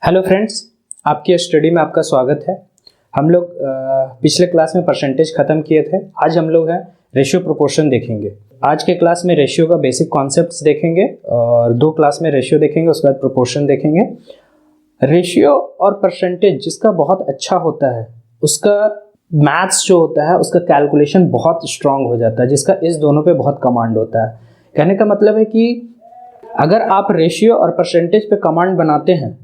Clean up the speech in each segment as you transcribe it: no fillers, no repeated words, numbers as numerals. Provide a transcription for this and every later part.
Hello friends, आपकी study में आपका स्वागत है। हम लोग पिछले क्लास में परसेंटेज ख़त्म किए थे। आज हम लोग हैं रेशियो प्रोपोर्शन देखेंगे। आज के क्लास में रेशियो का बेसिक कॉन्सेप्ट्स देखेंगे और 2 क्लास में रेशियो देखेंगे, उसके बाद प्रोपोर्शन देखेंगे। रेशियो और परसेंटेज जिसका बहुत अच्छा होता है उसका मैथ्स जो होता है उसका कैलकुलेशन बहुत स्ट्रांग हो जाता है, जिसका इस दोनों पे बहुत कमांड होता है। कहने का मतलब है कि अगर आप रेशियो और परसेंटेज पे कमांड बनाते हैं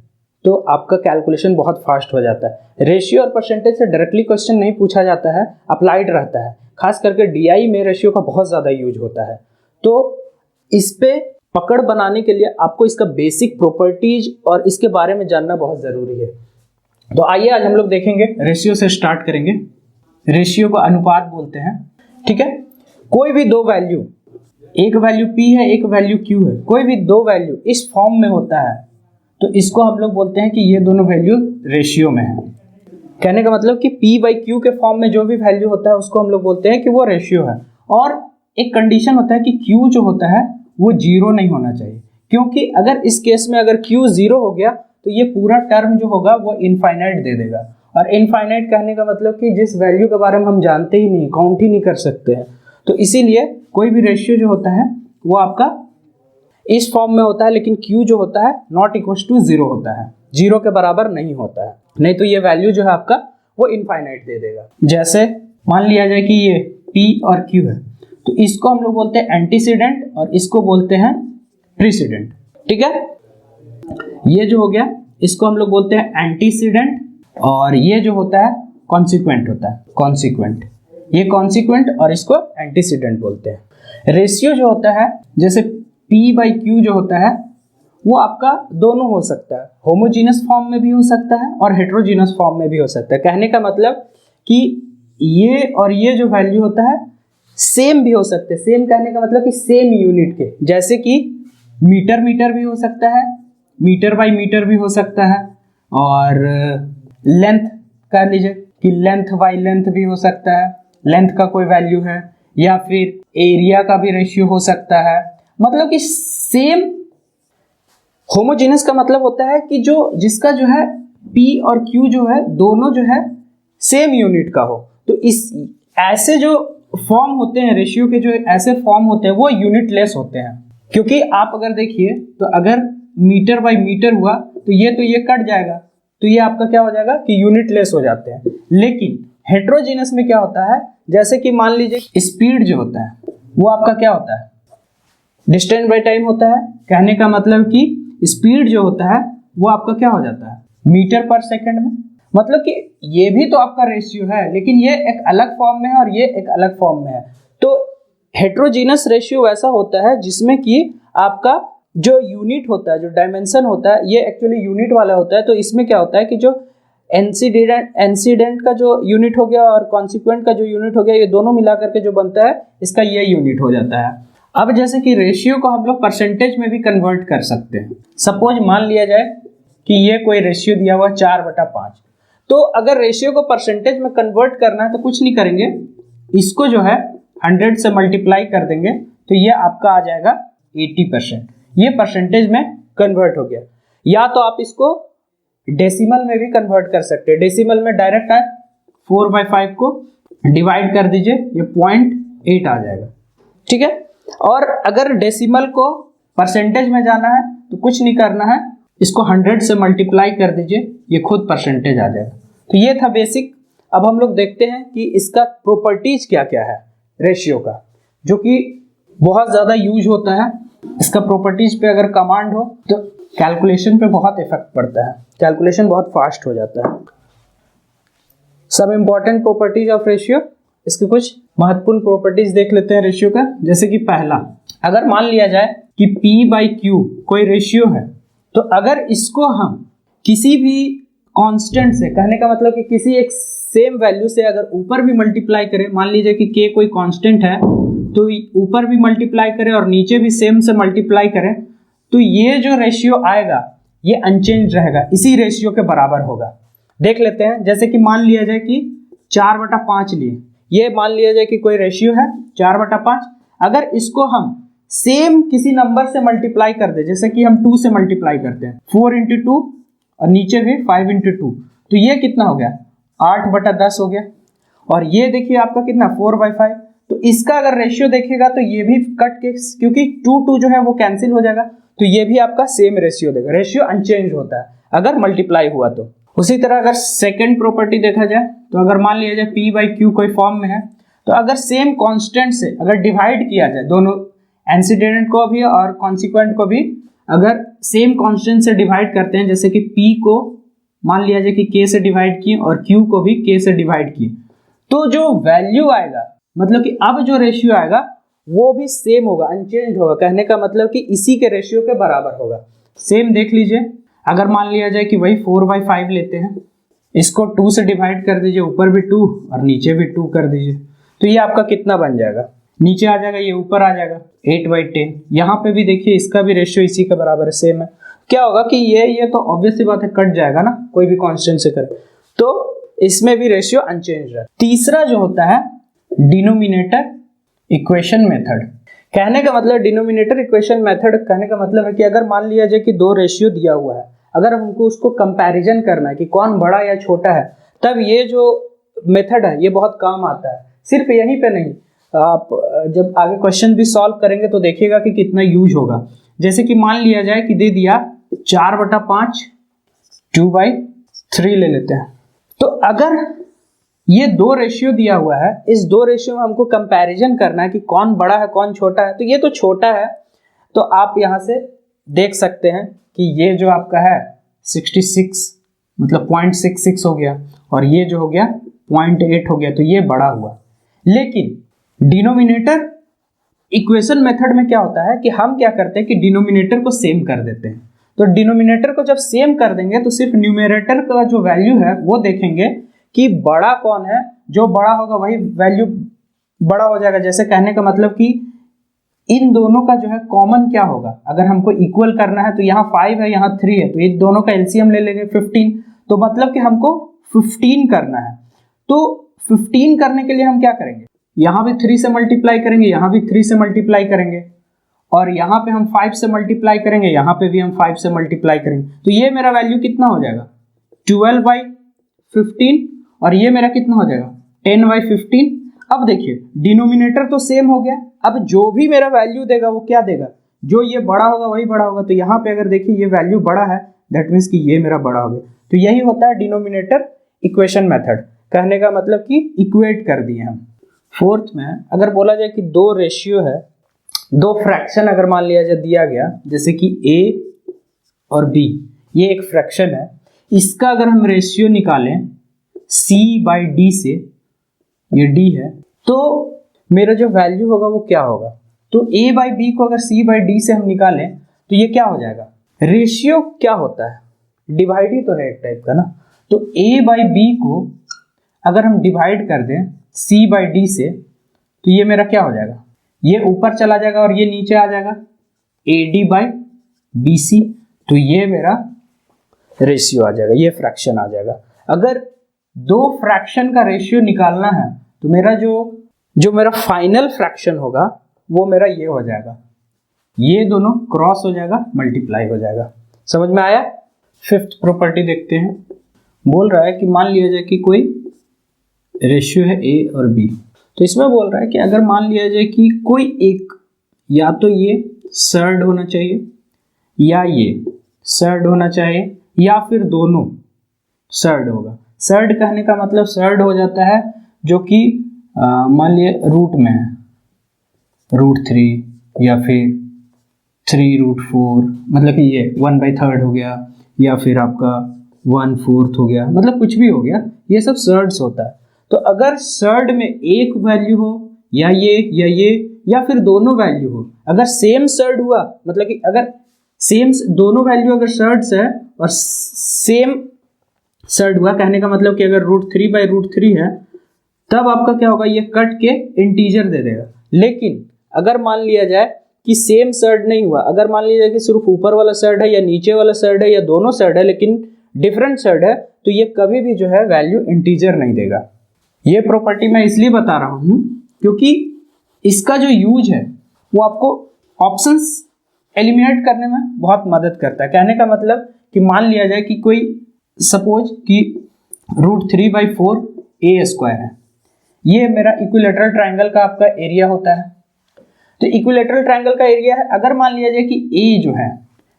तो आपका कैलकुलेशन बहुत फास्ट हो जाता है। रेशियो और परसेंटेज से डायरेक्टली क्वेश्चन नहीं पूछा जाता है, अप्लाइड रहता है। खास करके डीआई में रेशियो का बहुत ज़्यादा यूज होता है। तो इस पे पकड़ बनाने के लिए आपको इसका बेसिक प्रॉपर्टीज और इसके बारे में जानना बहुत ज़रूरी है। तो आइए आज हम लोग देखेंगे, रेशियो से स्टार्ट करेंगे। रेशियो को अनुपात बोलते हैं, ठीक है। कोई भी 2 वैल्यू, एक वैल्यू P है, एक वैल्यू Q है, कोई भी 2 वैल्यू इस फॉर्म में होता है तो इसको हम लोग बोलते हैं कि ये दोनों वैल्यू रेशियो में है। कहने का मतलब कि P/Q के फॉर्म में जो भी वैल्यू होता है उसको हम लोग बोलते हैं कि वो रेशियो है। और एक कंडीशन होता है कि Q जो होता है वो 0 नहीं होना चाहिए, क्योंकि अगर इस केस में अगर Q 0 हो गया तो ये पूरा टर्म जो होगा वो इनफाइनाइट दे देगा। और इनफाइनाइट कहने का मतलब कि जिस वैल्यू के बारे में हम जानते ही नहीं, काउंट ही नहीं कर सकते हैं। तो इसीलिए कोई भी रेशियो जो होता है वो आपका इस फॉर्म में होता है, लेकिन Q जो होता है नॉट इक्वल टू 0 होता है, 0 के बराबर नहीं होता है, नहीं तो ये वैल्यू जो है आपका वो इनफाइनाइट दे देगा। जैसे मान लिया जाए कि ये P और Q है तो इसको हम लोग बोलते हैं एंटीसीडेंट और इसको बोलते हैं प्रीसीडेंट, ठीक है। ये जो हो गया इसको हम लोग बोलते हैं एंटीसीडेंट और ये जो होता है कॉन्सिक्वेंट होता है, कॉन्सिक्वेंट। ये कॉन्सिक्वेंट और इसको एंटीसीडेंट बोलते हैं। रेशियो जो होता है जैसे P/Q जो होता है वो आपका दोनों हो सकता है, होमोजीनस फॉर्म में भी हो सकता है और हेट्रोजीनस फॉर्म में भी हो सकता है। कहने का मतलब कि ये और ये जो वैल्यू होता है सेम भी हो सकते हैं। सेम कहने का मतलब कि सेम यूनिट के, जैसे कि मीटर मीटर भी हो सकता है, मीटर बाय मीटर भी हो सकता है, और लेंथ कह लीजिए कि लेंथ बाय लेंथ भी हो सकता है, लेंथ का कोई वैल्यू है, या फिर एरिया का भी रेशियो हो सकता है। मतलब कि सेम। होमोजेनस का मतलब होता है कि जिसका जो है P और Q जो है दोनों जो है सेम यूनिट का हो। तो इस ऐसे जो फॉर्म होते हैं रेशियो के, जो ऐसे फॉर्म होते हैं वो यूनिटलेस होते हैं। क्योंकि आप अगर देखिए तो अगर मीटर बाय मीटर हुआ तो ये कट जाएगा, तो ये आपका क्या हो जाएगा कि यूनिटलेस हो जाते हैं। लेकिन हेट्रोजीनस में क्या होता है, जैसे कि मान लीजिए स्पीड जो होता है वो आपका क्या होता है, डिस्टेंस बाय टाइम होता है। कहने का मतलब कि स्पीड जो होता है वो आपका क्या हो जाता है, मीटर पर सेकंड में। मतलब कि ये भी तो आपका रेशियो है, लेकिन ये एक अलग फॉर्म में है और ये एक अलग फॉर्म में है। तो हेट्रोजीनस रेशियो वैसा होता है जिसमें कि आपका जो यूनिट होता है, जो डायमेंशन होता है, ये एक्चुअली यूनिट वाला होता है। तो इसमें क्या होता है कि जो एंसीडेंट का जो यूनिट हो गया और कॉन्सिक्वेंट का जो यूनिट हो गया, ये दोनों मिला करके जो बनता है इसका ये यूनिट हो जाता है। अब जैसे कि रेशियो को हम लोग परसेंटेज में भी कन्वर्ट कर सकते हैं। सपोज मान लिया जाए कि ये कोई रेशियो दिया हुआ 4/5, तो अगर रेशियो को परसेंटेज में कन्वर्ट करना है तो कुछ नहीं करेंगे, इसको जो है 100 से मल्टीप्लाई कर देंगे तो ये आपका आ जाएगा 80%। ये परसेंटेज में कन्वर्ट हो गया। या तो आप इसको डेसिमल में भी कन्वर्ट कर सकते हैं। डेसिमल में डायरेक्ट है 4/5 को डिवाइड कर दीजिए, ये 0.8 आ जाएगा, ठीक है। और अगर डेसिमल को परसेंटेज में जाना है तो कुछ नहीं करना है, इसको 100 से मल्टीप्लाई कर दीजिए, ये खुद परसेंटेज आ जाएगा। तो ये था बेसिक। अब हम लोग देखते हैं कि इसका प्रॉपर्टीज क्या क्या है रेशियो का, जो कि बहुत ज़्यादा यूज होता है। इसका प्रॉपर्टीज पे अगर कमांड हो तो कैलकुलेशन पे बहुत इफेक्ट पड़ता है, कैलकुलेशन बहुत फास्ट हो जाता है। सब इंपॉर्टेंट प्रॉपर्टीज ऑफ रेशियो, इसकी कुछ महत्वपूर्ण प्रॉपर्टीज देख लेते हैं रेशियो का। जैसे कि पहला, अगर मान लिया जाए कि P/Q कोई रेशियो है, तो अगर इसको हम किसी भी कांस्टेंट से, कहने का मतलब कि किसी एक सेम वैल्यू से अगर ऊपर भी मल्टीप्लाई करें, मान लीजिए कि K कोई कांस्टेंट है तो ऊपर भी मल्टीप्लाई करें और नीचे भी सेम से मल्टीप्लाई करें, तो ये जो रेशियो आएगा ये अनचेंज रहेगा, इसी रेशियो के बराबर होगा। देख लेते हैं, जैसे कि मान लिया जाए कि 4/5 लिए, ये मान लिया जाए कि कोई रेशियो है 4/5। अगर इसको हम सेम किसी नंबर से मल्टीप्लाई कर दे, जैसे कि हम 2 से मल्टीप्लाई करते हैं, 4 × 2 और नीचे भी 5 इंटू 2, तो ये कितना हो गया 8/10 हो गया। और ये देखिए आपका कितना 4/5, तो इसका अगर रेशियो देखेगा तो ये भी कट के, क्योंकि 2 जो है वो कैंसिल हो जाएगा, तो ये भी आपका सेम रेशियो देगा, रेशियो अनचेंज होता है अगर मल्टीप्लाई हुआ तो। उसी तरह अगर सेकंड प्रॉपर्टी देखा जाए तो अगर मान लिया जाए P/Q कोई फॉर्म में है, तो अगर सेम कांस्टेंट से अगर डिवाइड किया जाए, दोनों एंटीसीडेंट को भी और कॉन्सिक्वेंट को भी अगर सेम कांस्टेंट से डिवाइड करते हैं, जैसे कि P को मान लिया जाए कि K से डिवाइड किए और Q को भी K से डिवाइड किए, तो जो वैल्यू आएगा, मतलब कि अब जो रेशियो आएगा वो भी सेम होगा, अनचेंज होगा। कहने का मतलब कि इसी के रेशियो के बराबर होगा। सेम देख लीजिए, अगर मान लिया जाए कि वही 4/5 लेते हैं, इसको 2 से डिवाइड कर दीजिए, ऊपर भी 2 और नीचे भी 2 कर दीजिए, तो ये आपका कितना बन जाएगा, नीचे आ जाएगा, ये ऊपर आ जाएगा 8/10। यहाँ पे भी देखिए इसका भी रेशियो इसी के बराबर है, सेम है। क्या होगा कि ये तो ऑब्वियस सी बात है, कट जाएगा ना, कोई भी कांस्टेंट से करे, तो इसमें भी रेशियो अनचेंज है। तीसरा जो होता है डिनोमिनेटर इक्वेशन मेथड। कहने का मतलब डिनोमिनेटर इक्वेशन मेथड कहने का मतलब है कि अगर मान लिया जाए कि दो रेशियो दिया हुआ है, अगर हमको उसको कंपैरिजन करना है कि कौन बड़ा या छोटा है, तब ये जो मेथड है ये बहुत काम आता है। सिर्फ यहीं पे नहीं, आप जब आगे क्वेश्चन भी सॉल्व करेंगे तो देखिएगा कि कितना यूज होगा। जैसे कि मान लिया जाए कि दे दिया 4/5 2/3 ले लेते हैं, तो अगर ये दो रेशियो दिया हुआ है, इस दो रेशियो में हमको कंपैरिजन करना है कि कौन बड़ा है कौन छोटा है, तो ये तो छोटा है, तो आप यहाँ से देख सकते हैं कि ये जो आपका है 66 मतलब 0.66 हो गया, और ये जो हो गया 0.8 हो गया, तो ये बड़ा हुआ। लेकिन डिनोमिनेटर इक्वेशन मेथड में क्या होता है कि हम क्या करते हैं कि डिनोमिनेटर को सेम कर देते हैं। तो डिनोमिनेटर को जब सेम कर देंगे तो सिर्फ न्यूमरेटर का जो वैल्यू है वो देखेंगे कि बड़ा कौन है, जो बड़ा होगा वही वैल्यू बड़ा हो जाएगा। जैसे कहने का मतलब कि इन दोनों का जो है कॉमन क्या होगा, अगर हमको इक्वल करना है तो यहाँ 5 है यहाँ 3 है, तो इन दोनों का एलसीएम ले लेंगे 15, तो मतलब कि हमको 15 करना है। तो 15 करने के लिए हम क्या करेंगे, यहाँ भी 3 से मल्टीप्लाई करेंगे, यहाँ भी 3 से मल्टीप्लाई करेंगे, और यहाँ पे हम 5 से मल्टीप्लाई करेंगे, यहाँ पे भी हम 5 से मल्टीप्लाई करेंगे, तो ये मेरा वैल्यू कितना हो जाएगा 12/15, और ये मेरा कितना हो जाएगा 10/15। अब देखिए डिनोमिनेटर तो सेम हो गया, अब जो भी मेरा वैल्यू देगा वो क्या देगा, जो ये बड़ा होगा वही बड़ा होगा। तो यहाँ पे अगर देखिए ये वैल्यू बड़ा है, दैट मीन्स कि ये मेरा बड़ा हो गया। तो यही होता है डिनोमिनेटर इक्वेशन मेथड, कहने का मतलब कि इक्वेट कर दिए हम। फोर्थ में अगर बोला जाए कि दो रेशियो है, दो फ्रैक्शन अगर मान लिया जाए दिया गया, जैसे कि a और b, ये एक फ्रैक्शन है, इसका अगर हम रेशियो निकालें c/d से, ये d है, तो मेरा जो वैल्यू होगा वो क्या होगा, तो a/b को अगर c/d से हम निकालें तो ये क्या हो जाएगा, रेशियो क्या होता है, डिवाइड ही तो है एक टाइप का ना। तो a/b को अगर हम डिवाइड कर दें c/d से, तो ये मेरा क्या हो जाएगा, ये ऊपर चला जाएगा और ये नीचे आ जाएगा AD/BC, तो ये मेरा रेशियो आ जाएगा, ये फ्रैक्शन आ जाएगा। अगर दो फ्रैक्शन का रेशियो निकालना है तो मेरा जो मेरा फाइनल फ्रैक्शन होगा वो मेरा ये हो जाएगा, ये दोनों क्रॉस हो जाएगा, मल्टीप्लाई हो जाएगा। समझ में आया। फिफ्थ प्रॉपर्टी देखते हैं। बोल रहा है कि मान लिया जाए कि कोई रेशियो है A और B, तो इसमें बोल रहा है कि अगर मान लिया जाए कि कोई एक, या तो ये सर्ड होना चाहिए या ये सर्ड होना चाहिए, या फिर दोनों सर्ड होगा। सर्ड कहने का मतलब सर्ड हो जाता है जो कि मान लिए रूट में है, √3 या फिर 3√4, मतलब कि ये 1/3 हो गया, या फिर आपका 1/4 हो गया, मतलब कुछ भी हो गया, ये सब सर्ड्स होता है। तो अगर सर्ड में एक वैल्यू हो या ये या फिर दोनों वैल्यू हो, अगर सेम सर्ड हुआ, मतलब कि अगर सेम दोनों वैल्यू अगर सर्ड्स है और सेम सर्ड हुआ, कहने का मतलब कि अगर √3/√3 है, तब आपका क्या होगा, ये कट के इंटीजर दे देगा। लेकिन अगर मान लिया जाए कि सेम सर्ड नहीं हुआ, अगर मान लिया जाए कि सिर्फ ऊपर वाला सर्ड है या नीचे वाला सर्ड है या दोनों सर्ड है लेकिन डिफरेंट सर्ड है, तो ये कभी भी जो है वैल्यू इंटीजर नहीं देगा। ये प्रॉपर्टी मैं इसलिए बता रहा हूं क्योंकि इसका जो यूज है वो आपको ऑप्शंस एलिमिनेट करने में बहुत मदद करता है। कहने का मतलब कि मान लिया जाए कि कोई सपोज कि √3/4 a² है, ये मेरा इक्विलैटरल ट्रायंगल का आपका एरिया होता है। तो इक्विलैटरल ट्रायंगल का एरिया है, अगर मान लिया जाए कि a जो है,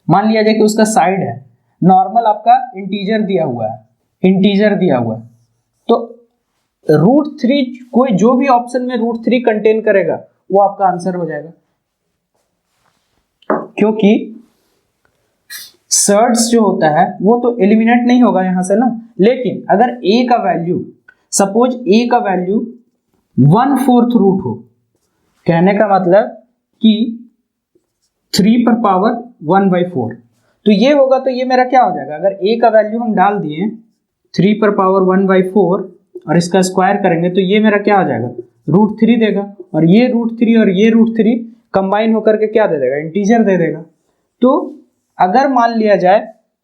मान लिया जाए कि उसका साइड है, नॉर्मल आपका इंटीजर दिया हुआ है, इंटीजर दिया हुआ है, तो √3 कोई जो भी ऑप्शन में √3 कंटेन करेगा वो आपका आंसर हो जाएगा, क्योंकि सर्ड्स जो होता है वो तो एलिमिनेट नहीं होगा यहां से ना। लेकिन अगर a का वैल्यू, सपोज a का वैल्यू 1/4 रूट हो, कहने का मतलब कि 3⁴ तो ये होगा, तो ये मेरा क्या हो जाएगा, अगर a का वैल्यू हम डाल दिए 3⁴ और इसका स्क्वायर करेंगे तो ये मेरा क्या हो जाएगा, √3 देगा, और ये √3 और ये √3 कंबाइन होकर के क्या दे देगा, इंटीजर दे देगा। तो अगर मान लिया जाए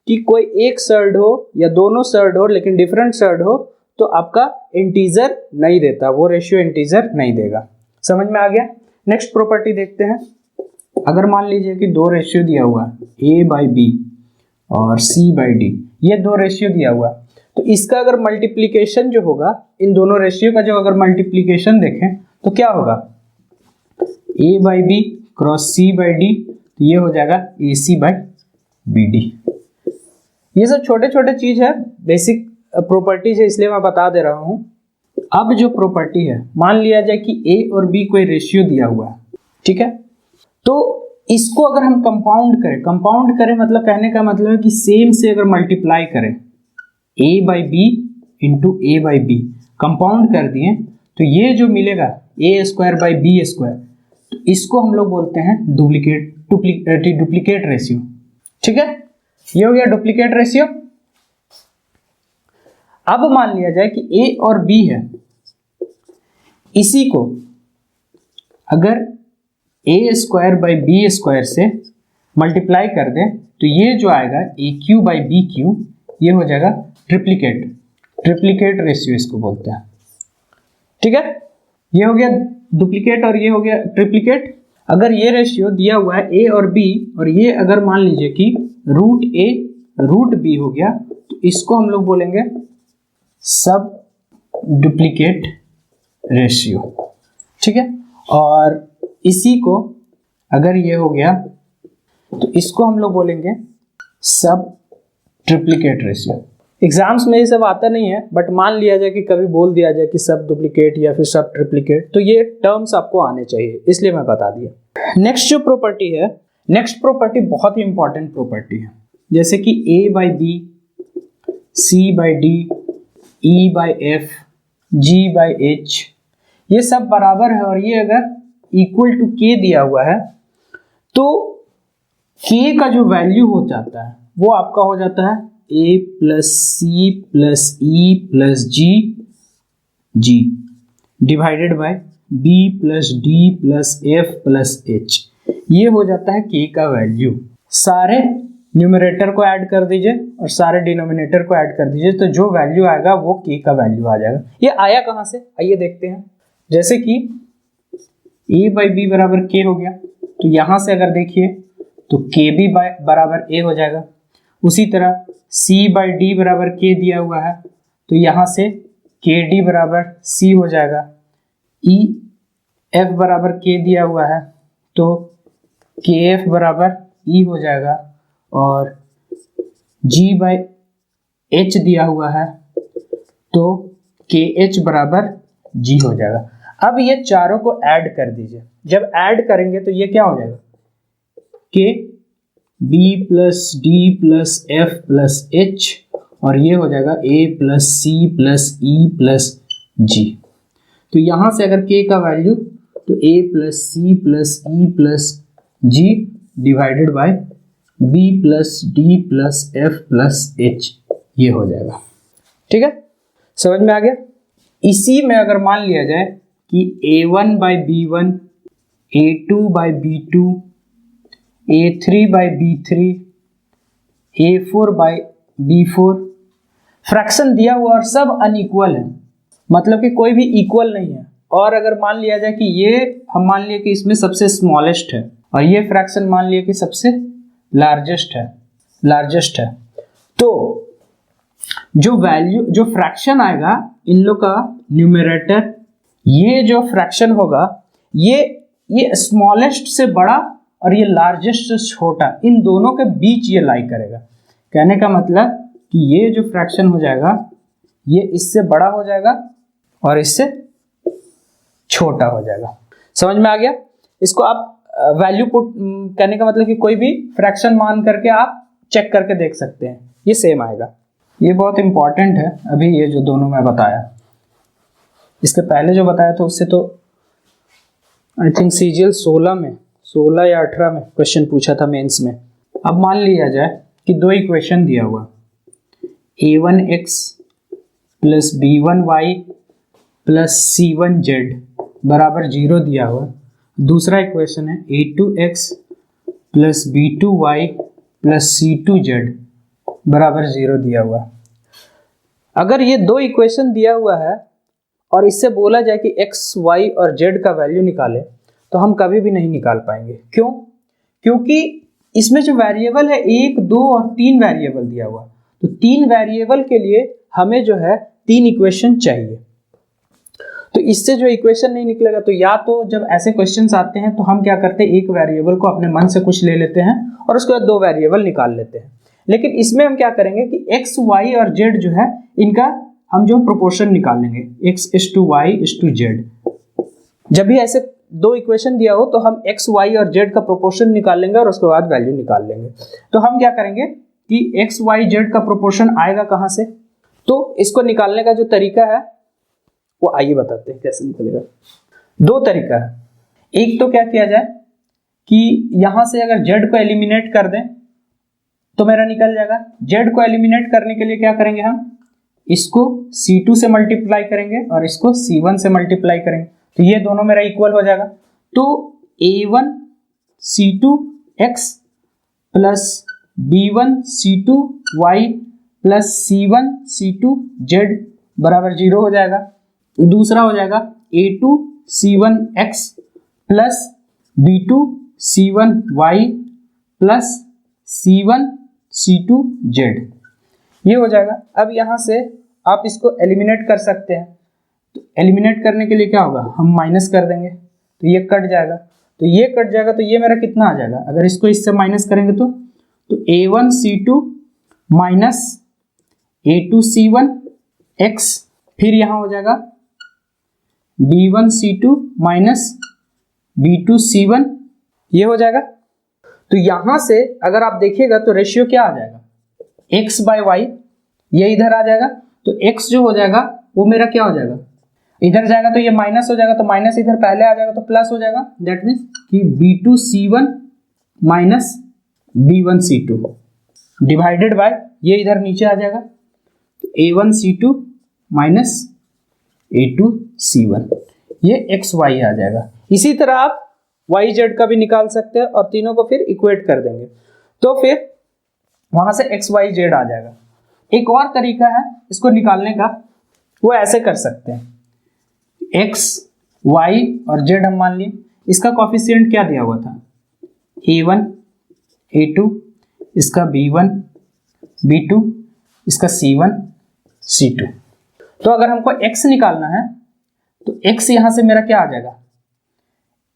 कि कोई एक सर्ड हो या दोनों सर्ड हो लेकिन डिफरेंट सर्ड हो, तो आपका इंटीजर नहीं देता, वो रेशियो इंटीजर नहीं देगा। समझ में आ गया। नेक्स्ट प्रॉपर्टी देखते हैं। अगर मान लीजिए कि दो रेशियो दिया हुआ है, a/b और c/d, ये दो रेशियो दिया हुआ है, तो इसका अगर मल्टीप्लीकेशन जो होगा, इन दोनों रेशियो का जो अगर मल्टीप्लीकेशन देखें तो क्या होगा, a/b क्रॉस c/d, तो ये हो जाएगा ac/bd। ये सब छोटे छोटे चीज है, बेसिक प्रॉपर्टीज है, इसलिए मैं बता दे रहा हूं। अब जो प्रॉपर्टी है, मान लिया जाए कि a और b कोई रेशियो दिया हुआ है, ठीक है, तो इसको अगर हम कंपाउंड करें मतलब कहने का मतलब है कि सेम से अगर मल्टीप्लाई करें, a/b इंटू a/b कंपाउंड कर दिए, तो ये जो मिलेगा a²/b², तो इसको हम लोग बोलते हैं डुप्लीकेट रेशियो। ठीक है, ये हो गया डुप्लीकेट रेशियो। अब मान लिया जाए कि a और b है, इसी को अगर a²/b² से मल्टीप्लाई कर दें तो ये जो आएगा aq/bq, ये हो जाएगा ट्रिप्लीकेट रेशियो इसको बोलते हैं। ठीक है, ये हो गया डुप्लीकेट और ये हो गया ट्रिप्लीकेट। अगर ये रेशियो दिया हुआ है a और b, और ये अगर मान लीजिए कि √a √b हो गया, तो इसको हम लोग बोलेंगे सब डुप्लीकेट रेशियो। ठीक है, और इसी को अगर ये हो गया तो इसको हम लोग बोलेंगे सब ट्रिप्लीकेट रेशियो। एग्जाम्स में ये सब आता नहीं है, बट मान लिया जाए कि कभी बोल दिया जाए कि सब डुप्लीकेट या फिर सब ट्रिप्लीकेट, तो ये टर्म्स आपको आने चाहिए, इसलिए मैं बता दिया। नेक्स्ट जो प्रॉपर्टी है, नेक्स्ट प्रॉपर्टी बहुत ही इंपॉर्टेंट प्रॉपर्टी है, जैसे कि a/b, c/d, e/f, g/h, ये सब बराबर है, और ये अगर इक्वल टू k दिया हुआ है, तो k का जो वैल्यू हो जाता है वो आपका हो जाता है a + c + e + g divided by b + d + f + h, ये हो जाता है k का वैल्यू। सारे न्यूमरेटर को ऐड कर दीजिए और सारे डिनोमिनेटर को ऐड कर दीजिए, तो जो वैल्यू आएगा वो k का वैल्यू आ जाएगा। ये आया कहाँ से, आइए देखते हैं। जैसे कि a/b बराबर k हो गया, तो यहां से अगर देखिए तो kb बराबर a हो जाएगा। उसी तरह c/d बराबर k दिया हुआ है, तो यहां से kd बराबर c हो जाएगा। f बराबर k दिया हुआ है, तो kf बराबर e हो जाएगा, और g/h दिया हुआ है, तो kh बराबर g हो जाएगा। अब ये चारों को ऐड कर दीजिए, जब ऐड करेंगे तो ये क्या हो जाएगा, k b + d + f + h, और ये हो जाएगा a + c + e + g। तो यहां से अगर k का वैल्यू, तो a + c + e + g divided by b + d + f + h, ये हो जाएगा। ठीक है, समझ में आ गया। इसी में अगर मान लिया जाए कि a1/b1, a2/b2, a3/b3, a4/b4 fraction दिया हुआ और सब अनइक्वल है, मतलब कि कोई भी इक्वल नहीं है। और अगर मान लिया जाए कि ये हम मान लिए कि इसमें सबसे स्मॉलेस्ट है और ये फ्रैक्शन मान लिया कि सबसे लार्जेस्ट है, तो जो वैल्यू, जो फ्रैक्शन आएगा इन लोग का न्यूमरेटर, ये जो फ्रैक्शन होगा ये स्मॉलेस्ट से बड़ा और ये लार्जेस्ट से छोटा, इन दोनों के बीच ये लाई करेगा। कहने का मतलब कि ये जो फ्रैक्शन हो जाएगा ये इससे बड़ा हो जाएगा और इससे छोटा हो जाएगा। समझ में आ गया? इसको आप वैल्यू पुट, कहने का मतलब कि कोई भी फ्रैक्शन मान करके आप चेक करके देख सकते हैं, ये सेम आएगा। ये बहुत इंपॉर्टेंट है। अभी ये जो दोनों मैं बताया, इसके पहले जो बताया था उससे तो आई थिंक CGL 16 या 18 में क्वेश्चन पूछा था मेंस में। अब मान लिया जाए कि दो इक्वेशन दिया हुआ, a1x plus b1y plus c1z बराबर 0 दिया हुआ। दूसरा इक्वेशन है a2x plus b2y plus c2z बराबर 0 दिया हुआ। अगर ये दो इक्वेशन दिया हुआ है और इससे बोला जाए कि x, y और z का वैल्यू निकाले, तो हम कभी भी नहीं निकाल पाएंगे। क्यों? क्योंकि इसमें जो वेरिएबल है 1, 2 और 3 वेरिएबल दिया हुआ, तो 3 वेरिएबल के लिए हमें जो है 3 इक्वेशन चाहिए। तो इससे जो इक्वेशन नहीं निकलेगा, तो या तो जब ऐसे क्वेश्चंस आते हैं तो हम क्या करते हैं, एक वेरिएबल को अपने मन से कुछ ले लेते हैं और उसके बाद 2 वेरिएबल निकाल लेते हैं। लेकिन इसमें हम क्या करेंगे कि x, y और z जो है इनका हम जो प्रोपोर्शन निकाल लेंगे, x:y:z। जब भी ऐसे दो इक्वेशन दिया हो तो हम x, y और z का प्रोपोर्शन निकाल लेंगे और उसके बाद वैल्यू निकाल लेंगे। तो हम क्या करेंगे कि x, y, z का प्रोपोर्शन आएगा कहाँ से, तो इसको निकालने का जो तरीका है वो आइए बताते हैं कैसे निकलेगा। 2 तरीका है। एक तो क्या किया जाए कि यहां से अगर z को एलिमिनेट कर दें तो मेरा निकल जाएगा। z को एलिमिनेट करने के लिए क्या करेंगे, हम इसको c2 से मल्टीप्लाई करेंगे और इसको c1 से मल्टीप्लाई करेंगे, तो ये दोनों मेरा इक्वल हो जाएगा। तो a1 c2x plus b1 c2y plus c1 c2z बराबर 0 हो जाएगा। दूसरा हो जाएगा a2 c1x plus b2 c1y plus c1 c2z, ये हो जाएगा। अब यहाँ से आप इसको एलिमिनेट कर सकते हैं, तो एलिमिनेट करने के लिए क्या होगा, हम माइनस कर देंगे तो ये कट जाएगा, तो ये कट जाएगा, तो ये मेरा कितना आ जाएगा, अगर इसको इससे माइनस करेंगे तो a1 c2 minus a2 c1 x, फिर यहाँ हो जाएगा b1 c2 minus b2 c1, ये हो जाएगा। तो यहां से अगर आप देखिएगा तो रेशियो क्या आ जाएगा, x/y, ये इधर आ जाएगा, तो x जो हो जाएगा वो मेरा क्या हो जाएगा, इधर जाएगा तो ये माइनस हो जाएगा, तो माइनस इधर पहले आ जाएगा तो प्लस हो जाएगा। दैट मीन्स कि b2 c1 minus b1 c2 divided by, ये इधर नीचे आ जाएगा, तो a1 c2 minus a2 c1, ये xy आ जाएगा। इसी तरह आप yz का भी निकाल सकते हैं और तीनों को फिर इक्वेट कर देंगे, तो फिर वहां से xyz आ जाएगा। एक और तरीका है इसको निकालने का, वो ऐसे कर सकते हैं, x, y और z हम मान लिए, इसका कॉफिशिएंट क्या दिया हुआ था, a1 a2, इसका b1 b2, इसका c1 c2। तो अगर हमको x निकालना है तो x यहां से मेरा क्या आ जाएगा,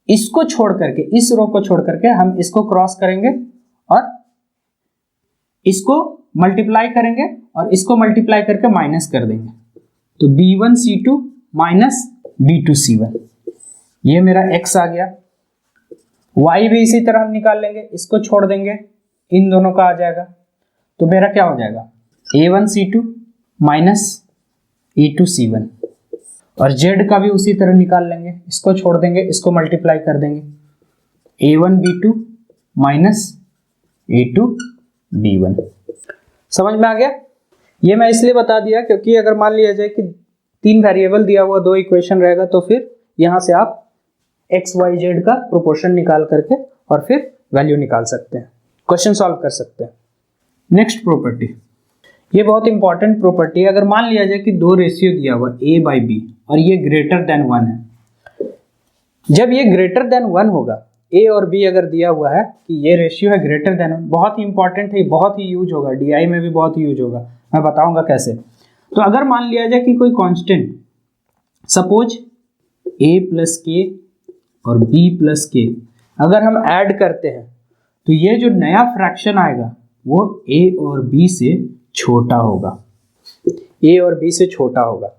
इसको छोड़ करके, इस रो को छोड़ करके हम इसको क्रॉस करेंगे और इसको मल्टीप्लाई करेंगे और इसको मल्टीप्लाई करके माइनस कर देंगे, तो b1 c2 minus b2 c1, ये मेरा x आ गया। y भी इसी तरह हम निकाल लेंगे, इसको छोड़ देंगे, इन दोनों का आ जाएगा, तो मेरा क्या हो जाएगा, a1 c2 minus a2 c1, और z का भी उसी तरह निकाल लेंगे, इसको छोड़ देंगे, इसको मल्टीप्लाई कर देंगे, a1 b2 minus a2 b1। समझ में आ गया? ये मैं इसलिए बता दिया क्योंकि अगर मान लिया जाए कि 3 वेरिएबल दिया हुआ 2 इक्वेशन रहेगा, तो फिर यहां से आप x y z का प्रोपोर्शन निकाल करके और फिर वैल्यू निकाल सकते हैं, क्वेश्चन सॉल्व कर सकते हैं। नेक्स्ट प्रॉपर्टी, ये बहुत इंपॉर्टेंट प्रॉपर्टी है। अगर मान लिया जाए कि 2 रेशियो दिया हुआ a/b और ये ग्रेटर देन 1 है, जब ये ग्रेटर देन 1 होगा, ए और बी अगर दिया हुआ है कि ये रेशियो है ग्रेटर देन, बहुत ही इंपॉर्टेंट है, बहुत ही यूज होगा, डीआई में भी बहुत ही यूज होगा, मैं बताऊंगा कैसे। तो अगर मान लिया जाए कि कोई कांस्टेंट, सपोज ए प्लस के और बी प्लस के अगर हम ऐड करते हैं तो ये जो नया फ्रैक्शन आएगा वो ए और बी से छोटा होगा, ए और बी से छोटा होगा।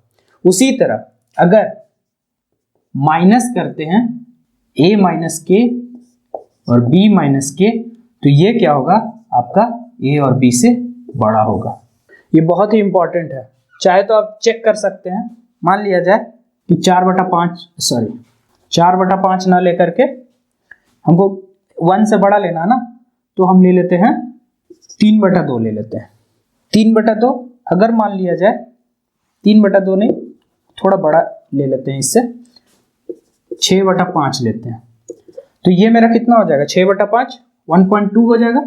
उसी तरह अगर माइनस करते हैं ए माइनस के और बी माइनस के तो ये क्या होगा आपका ए और बी से बड़ा होगा। ये बहुत ही इंपॉर्टेंट है, चाहे तो आप चेक कर सकते हैं। मान लिया जाए कि 4/5 ना लेकर के हमको 1 से बड़ा लेना है ना, तो हम ले लेते हैं 3/2 ले लेते हैं। 3/2 अगर मान लिया जाए 3/2 नहीं, थोड़ा बड़ा ले लेते हैं, इससे 6/5 लेते हैं। तो ये मेरा कितना हो जाएगा 6/5 1.2 हो जाएगा।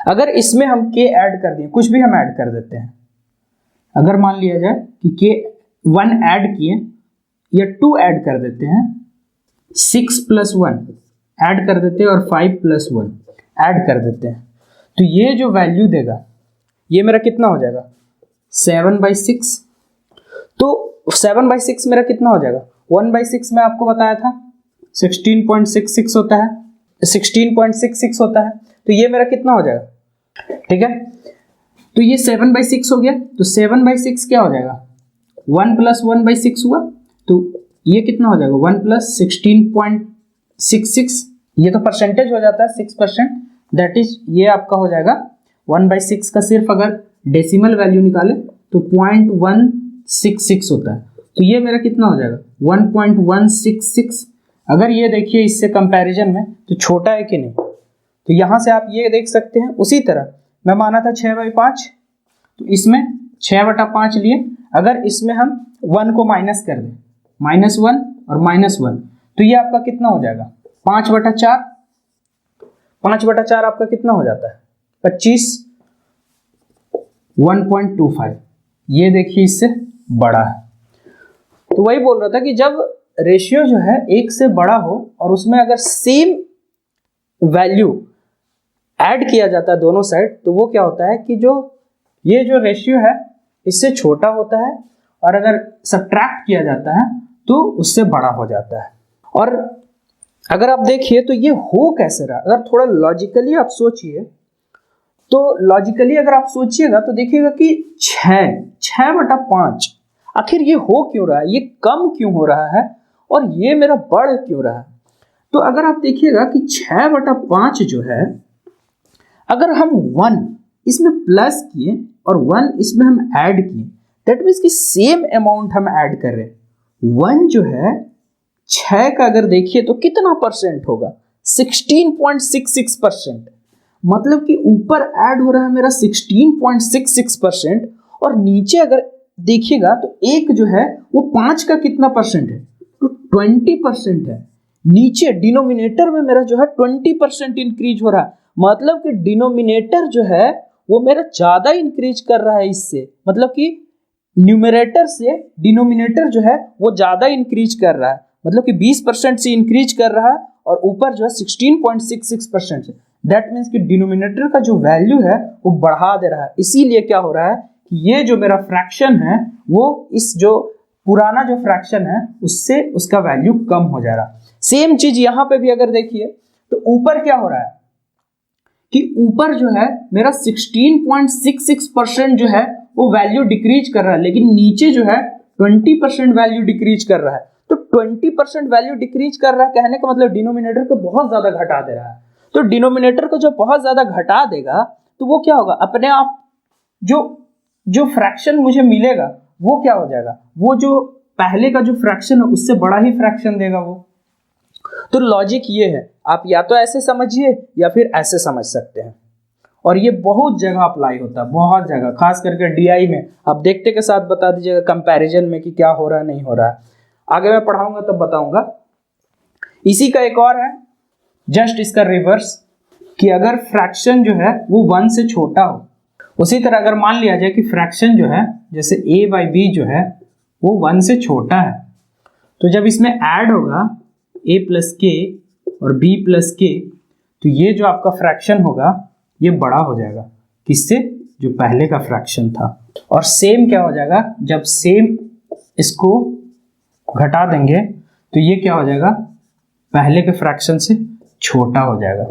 अगर इसमें हम के ऐड कर दिए, कुछ भी हम ऐड कर देते हैं, अगर मान लिया जाए कि के 1 ऐड किए या 2 ऐड कर देते हैं, 6 + 1 ऐड कर देते हैं और 5 + 1 ऐड कर देते हैं, तो ये जो वैल्यू देगा ये मेरा कितना हो जाएगा 7/6। तो 7/6 मेरा कितना हो जाएगा, 1/6 में आपको बताया था 16.66 होता है, 16.66 होता है, तो ये मेरा कितना हो जाएगा, ठीक है। तो ये 7/6 हो गया, तो 7/6 क्या हो जाएगा 1 + 1/6 हुआ, तो ये कितना हो जाएगा 1 + 16.66, ये तो परसेंटेज हो जाता है 6%, दैट इज ये आपका हो जाएगा 1/6 का सिर्फ अगर डेसिमल वैल्यू निकाले तो 0.166 होता है, तो ये मेरा कितना हो जाएगा 1.166। अगर ये देखिए इससे कंपैरिजन में तो छोटा है कि नहीं, तो यहाँ से आप ये देख सकते हैं। उसी तरह मैं माना था 6/5, तो इसमें 6/5 लिए, अगर इसमें हम 1 को माइनस कर दें, -1 और -1, तो ये आपका कितना हो जाएगा 5/4। 5/4 आपका कितना हो जाता है 25, 1.25, ये देखिए इससे बड़ा है। तो वही बोल रहा था कि जब रेशियो जो है 1 से बड़ा हो और उसमें अगर सेम वैल्यू ऐड किया जाता है दोनों साइड, तो वो क्या होता है कि जो ये जो रेशियो है इससे छोटा होता है, और अगर सब्ट्रैक्ट किया जाता है तो उससे बड़ा हो जाता है। और अगर आप देखिए तो ये हो कैसे रहा, अगर थोड़ा लॉजिकली आप सोचिए, तो लॉजिकली अगर आप सोचिएगा तो देखिएगा कि 6/5 आखिर ये हो क्यों रहा है, ये कम क्यों हो रहा है और ये मेरा बढ़ क्यों रहा है। तो अगर आप देखिएगा कि 6/5 जो है, अगर हम 1 इसमें प्लस किए और 1 इसमें हम ऐड किए, दैट मीन्स कि सेम अमाउंट हम ऐड कर रहे हैं। 1 जो है 6 का अगर देखिए तो कितना परसेंट होगा 16.66%, मतलब कि ऊपर ऐड हो रहा है मेरा 16.66%, और नीचे अगर देखिएगा तो एक जो है वो 5 का कितना परसेंट है, तो 20% है। नीचे डिनोमिनेटर में मेरा जो है 20% इंक्रीज हो रहा है, मतलब कि डिनोमिनेटर जो है वो मेरा ज्यादा इंक्रीज कर रहा है इससे, मतलब कि न्यूमरेटर से डिनोमिनेटर जो है वो ज्यादा इंक्रीज कर रहा है, मतलब कि 20% से इंक्रीज कर रहा है और ऊपर जो है 16.66% है। दैट मीन्स कि डिनोमिनेटर का जो वैल्यू है वो बढ़ा दे रहा है। इसीलिए क्या हो रहा है कि ये जो मेरा फ्रैक्शन है वो इस जो पुराना जो फ्रैक्शन है उससे उसका वैल्यू कम हो जा रहा है। सेम चीज यहाँ पे भी अगर देखिए तो ऊपर क्या हो रहा है कि ऊपर जो है मेरा 16.66% जो है वो वैल्यू डिक्रीज कर रहा है, लेकिन नीचे जो है 20% वैल्यू डिक्रीज कर रहा है। तो 20% वैल्यू डिक्रीज कर रहा है कहने का मतलब डिनोमिनेटर को बहुत ज्यादा घटा दे रहा है। तो डिनोमिनेटर को जब बहुत ज्यादा घटा देगा तो वो क्या होगा, अपने आप जो फ्रैक्शन मुझे मिलेगा वो क्या हो जाएगा, वो जो पहले का जो फ्रैक्शन है उससे बड़ा ही फ्रैक्शन देगा वो। तो लॉजिक ये है, आप या तो ऐसे समझिए या फिर ऐसे समझ सकते हैं, और ये बहुत जगह अप्लाई होता है, बहुत जगह, खास करके डीआई में। आप देखते के साथ बता दीजिएगा कंपैरिजन में कि क्या हो रहा है नहीं हो रहा है, आगे मैं पढ़ाऊंगा तब बताऊंगा। इसी का एक और है जस्ट इसका रिवर्स, कि अगर फ्रैक्शन जो है वो 1 से छोटा हो, उसी तरह अगर मान लिया जाए कि फ्रैक्शन जो है जैसे a/b जो है वो 1 से छोटा है, तो जब इसमें ऐड होगा a + k और b प्लस k, तो ये जो आपका फ्रैक्शन होगा ये बड़ा हो जाएगा किससे, जो पहले का फ्रैक्शन था। और सेम क्या हो जाएगा, जब सेम इसको घटा देंगे तो ये क्या हो जाएगा, पहले के फ्रैक्शन से छोटा हो जाएगा।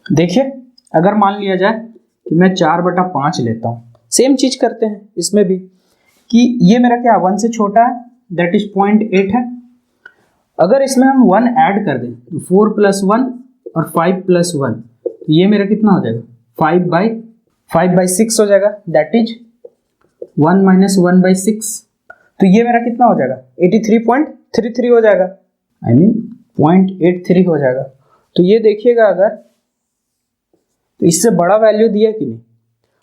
देखिए अगर मान लिया जाए कि मैं 4/5 लेता हूँ, सेम चीज करते हैं इसमें भी कि ये मेरा क्या 1 से छोटा है, दैट इज 0.8 है। अगर इसमें हम 1 ऐड कर दें तो 4 + 1 और 5 + 1, तो ये मेरा कितना हो जाएगा 5/6 हो जाएगा, दैट इज 1 - 1/6। तो ये मेरा कितना हो जाएगा 83.33 हो जाएगा, आई मीन 0.83 हो जाएगा। तो ये देखिएगा अगर, तो इससे बड़ा वैल्यू दिया कि नहीं।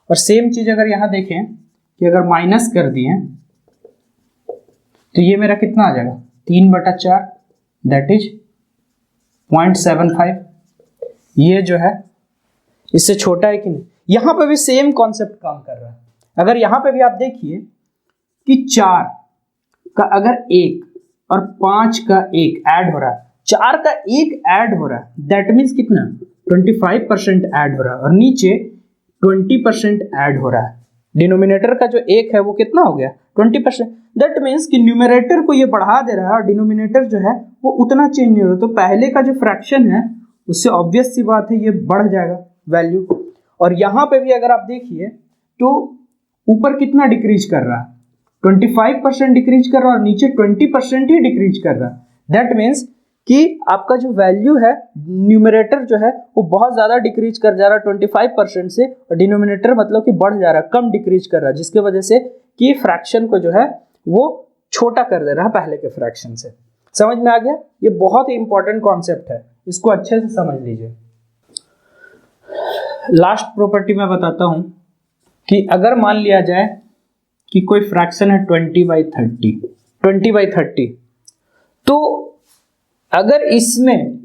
और सेम चीज अगर यहां देखें कि अगर माइनस कर दिए तो ये मेरा कितना आ जाएगा 3/4, दैट इज 0.75। ये जो है इससे छोटा है कि नहीं। यहां पे भी सेम कॉन्सेप्ट काम कर रहा है। अगर यहां पे भी आप देखिए कि 4 का अगर 1 और 5 का 1 ऐड हो रहा है, 4 का 1 ऐड हो रहा है, दैट मीन्स कितना 25% ऐड हो रहा है, और नीचे 20% ऐड हो रहा है। डिनोमिनेटर का जो 1 है वो कितना हो गया 20%, दैट मीन्स कि न्यूमरेटर को ये बढ़ा दे रहा है और डिनोमिनेटर जो है वो उतना चेंज नहीं हो रहा। तो पहले का जो फ्रैक्शन है उससे ऑब्वियस सी बात है ये बढ़ जाएगा वैल्यू। और यहाँ पे भी अगर आप देखिए तो ऊपर कितना डिक्रीज कर रहा है, 25% डिक्रीज कर रहा है और नीचे 20% ही डिक्रीज कर रहा है। दैट मीन्स कि आपका जो वैल्यू है न्यूमरेटर जो है वो बहुत ज्यादा डिक्रीज कर जा रहा है 25% से, और डिनोमिनेटर मतलब कि बढ़ जा रहा है, कम डिक्रीज कर रहा है, जिसके वजह से कि फ्रैक्शन को जो है वो छोटा कर दे रहा है पहले के फ्रैक्शन से। समझ में आ गया। ये बहुत ही इंपॉर्टेंट कॉन्सेप्ट है, इसको अच्छे से समझ लीजिए। लास्ट प्रॉपर्टी मैं बताता हूं कि अगर मान लिया जाए कि कोई फ्रैक्शन है 20/30, तो अगर इसमें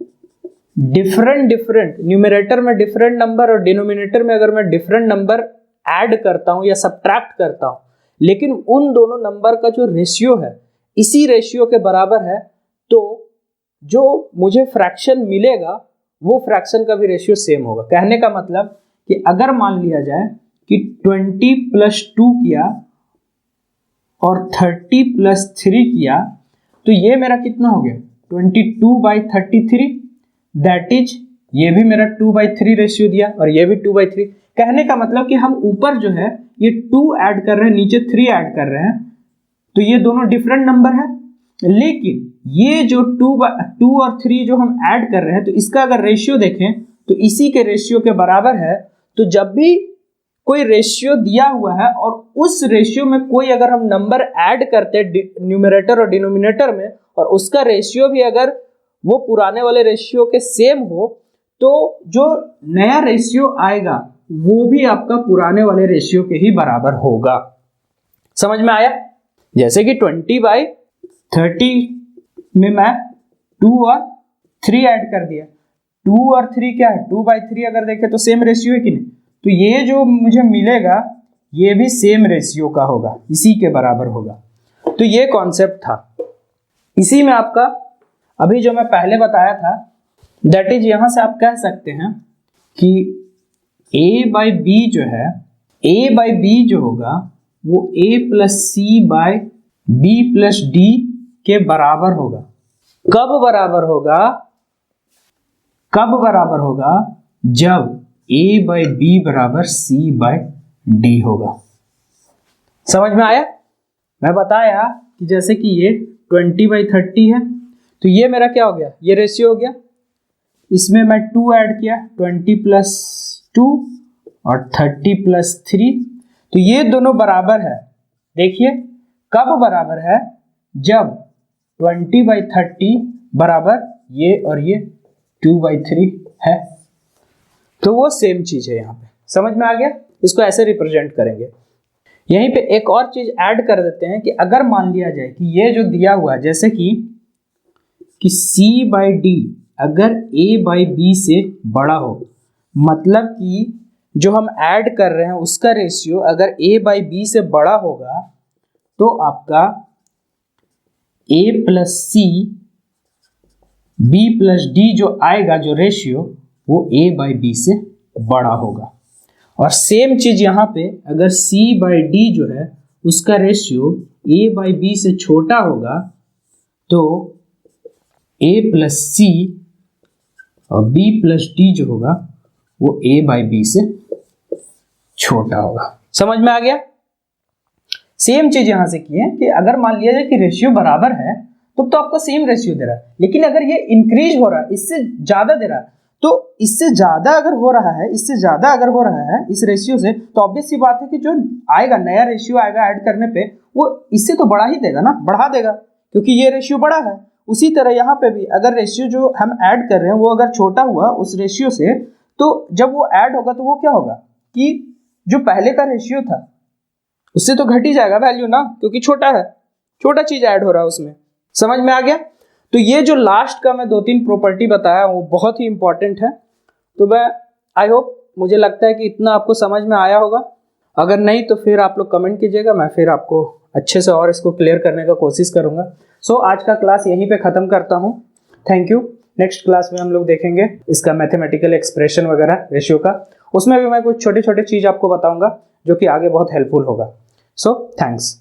डिफरेंट न्यूमरेटर में डिफरेंट नंबर और डिनोमिनेटर में अगर मैं डिफरेंट नंबर ऐड करता हूं या सब्ट्रैक्ट करता हूं, लेकिन उन दोनों नंबर का जो रेशियो है इसी रेशियो के बराबर है, तो जो मुझे फ्रैक्शन मिलेगा वो फ्रैक्शन का भी रेशियो सेम होगा। कहने का मतलब कि अगर मान लिया जाए कि 20 + 2 किया और 30 + 3 किया, तो ये मेरा कितना हो गया 22/33, दैट इज ये भी मेरा 2/3 रेशियो दिया और ये भी 2/3। कहने का मतलब कि हम ऊपर जो है ये 2 ऐड कर रहे हैं, नीचे 3 ऐड कर रहे हैं, तो ये दोनों डिफरेंट नंबर है, लेकिन ये जो 2 और 3 जो हम ऐड कर रहे हैं, तो इसका अगर रेशियो देखें तो इसी के रेशियो के बराबर है। तो जब भी कोई रेशियो दिया हुआ है और उस रेशियो में कोई अगर हम नंबर ऐड करते हैं न्यूमरेटर और डिनोमिनेटर में, और उसका रेशियो भी अगर वो पुराने वाले रेशियो के सेम हो, तो जो नया रेशियो आएगा वो भी आपका पुराने वाले रेशियो के ही बराबर होगा। समझ में आया। जैसे कि 20/30 में मैं 2 और 3 ऐड कर दिया, 2 और 3 क्या है 2/3, अगर देखें तो सेम रेशियो है कि नहीं। तो ये जो मुझे मिलेगा ये भी सेम रेशियो का होगा, इसी के बराबर होगा। तो ये कॉन्सेप्ट था। इसी में आपका अभी जो मैं पहले बताया था, दैट इज यहां से आप कह सकते हैं कि a/b जो है, a/b जो होगा वो a + c/b + d के बराबर होगा। कब बराबर होगा, कब बराबर होगा, जब a/b = c/d होगा। समझ में आया। मैं बताया कि जैसे कि ये 20/30 है, तो ये मेरा क्या हो गया, ये रेशियो हो गया, इसमें मैं 2 ऐड किया, 20 + 2 और 30 + 3, तो ये दोनों बराबर है। देखिए कब बराबर है, जब 20/30 बराबर ये और ये 2/3 है, तो वो सेम चीज है यहाँ पे। समझ में आ गया। इसको ऐसे रिप्रेजेंट करेंगे। यहीं पे एक और चीज ऐड कर देते हैं कि अगर मान लिया जाए कि ये जो दिया हुआ है, जैसे कि c/d अगर a/b से बड़ा हो, मतलब कि जो हम ऐड कर रहे हैं उसका रेशियो अगर a/b से बड़ा होगा, तो आपका a + c b plus D जो आएगा जो रेशियो वो a बाई बी से बड़ा होगा। और सेम चीज यहाँ पे अगर c बाई डी जो है उसका रेशियो a बाई बी से छोटा होगा तो a प्लस सी और b प्लस डी जो होगा वो a बाई बी से छोटा होगा। समझ में आ गया? सेम चीज यहां से की है कि अगर मान लिया जाए कि रेशियो बराबर है तो आपको सेम रेशियो दे रहा है, लेकिन अगर ये इंक्रीज हो रहा है, इससे ज्यादा दे रहा है, तो इससे ज्यादा अगर हो रहा है, इससे ज्यादा अगर हो रहा है इस रेशियो से, तो ऑब्वियस सी बात है कि जो आएगा नया रेशियो आएगा ऐड करने पे वो इससे तो बढ़ा ही देगा ना, बढ़ा देगा, क्योंकि ये रेशियो बड़ा है। उसी तरह यहाँ पे भी अगर रेशियो जो हम ऐड कर रहे हैं वो अगर छोटा हुआ उस रेशियो से, तो जब वो ऐड होगा तो वो क्या होगा कि जो पहले का रेशियो था उससे तो घट ही जाएगा वैल्यू ना, क्योंकि छोटा है, छोटा चीज ऐड हो रहा है उसमें। समझ में आ गया? तो ये जो लास्ट का मैं 2-3 प्रॉपर्टी बताया वो बहुत ही इंपॉर्टेंट है। तो मैं आई होप, मुझे लगता है कि इतना आपको समझ में आया होगा। अगर नहीं तो फिर आप लोग कमेंट कीजिएगा, मैं फिर आपको अच्छे से और इसको क्लियर करने का कोशिश करूंगा। सो आज का क्लास यहीं पे ख़त्म करता हूँ। Thank you. नेक्स्ट क्लास में हम लोग देखेंगे इसका मैथमेटिकल एक्सप्रेशन वगैरह रेशियो का, उसमें भी मैं कुछ छोटे छोटे चीज़ आपको बताऊंगा जो कि आगे बहुत हेल्पफुल होगा। So thanks.